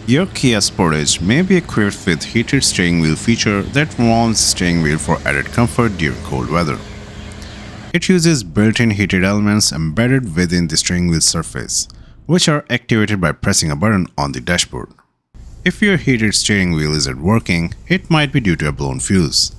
Your Kia Sportage may be equipped with heated steering wheel feature that warms steering wheel for added comfort during cold weather. It uses built-in heated elements embedded within the steering wheel surface, which are activated by pressing a button on the dashboard. If your heated steering wheel isn't working, it might be due to a blown fuse.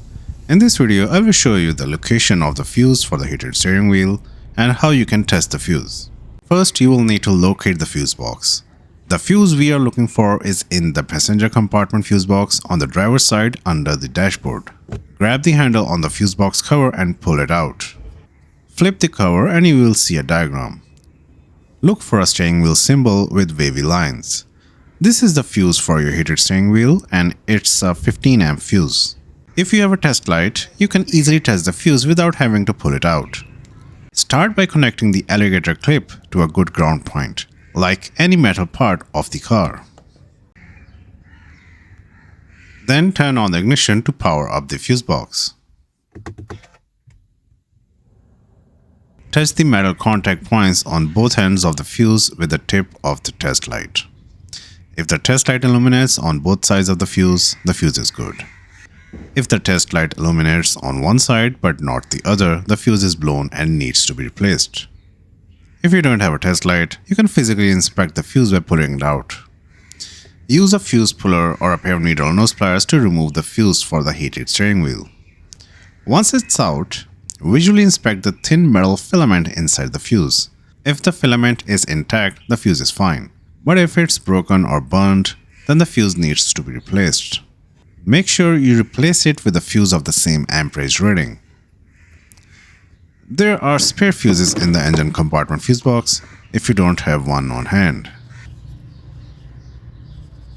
In this video, I will show you the location of the fuse for the heated steering wheel and how you can test the fuse. First, you will need to locate the fuse box. The fuse we are looking for is in the passenger compartment fuse box on the driver's side under the dashboard. Grab the handle on the fuse box cover and pull it out. Flip the cover and you will see a diagram. Look for a steering wheel symbol with wavy lines. This is the fuse for your heated steering wheel and it's a 15 amp fuse. If you have a test light, you can easily test the fuse without having to pull it out. Start by connecting the alligator clip to a good ground point, like any metal part of the car. Then turn on the ignition to power up the fuse box. Touch the metal contact points on both ends of the fuse with the tip of the test light. If the test light illuminates on both sides of the fuse is good. If the test light illuminates on one side but not the other, the fuse is blown and needs to be replaced. If you don't have a test light, you can physically inspect the fuse by pulling it out. Use a fuse puller or a pair of needle nose pliers to remove the fuse for the heated steering wheel. Once it's out, visually inspect the thin metal filament inside the fuse. If the filament is intact, the fuse is fine. But if it's broken or burned, then the fuse needs to be replaced. Make sure you replace it with a fuse of the same amperage rating. There are spare fuses in the engine compartment fuse box if you don't have one on hand.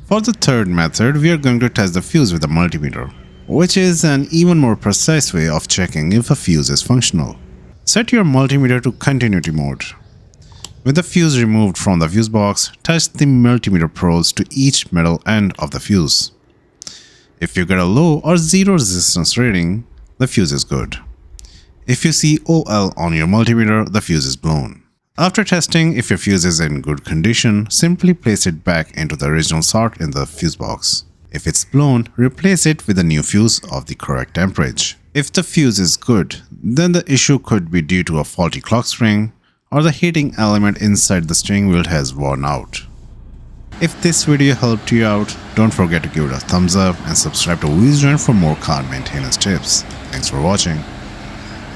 For the third method, we are going to test the fuse with a multimeter, which is an even more precise way of checking if a fuse is functional. Set your multimeter to continuity mode. With the fuse removed from the fuse box, touch the multimeter probes to each metal end of the fuse. If you get a low or zero resistance rating, the fuse is good. If you see OL on your multimeter, the fuse is blown. After testing if your fuse is in good condition, simply place it back into the original slot in the fuse box. If it's blown, replace it with a new fuse of the correct amperage. If the fuse is good, then the issue could be due to a faulty clock spring or the heating element inside the steering wheel has worn out. If this video helped you out, don't forget to give it a thumbs up and subscribe to Wheels Joint for more car maintenance tips. Thanks for watching.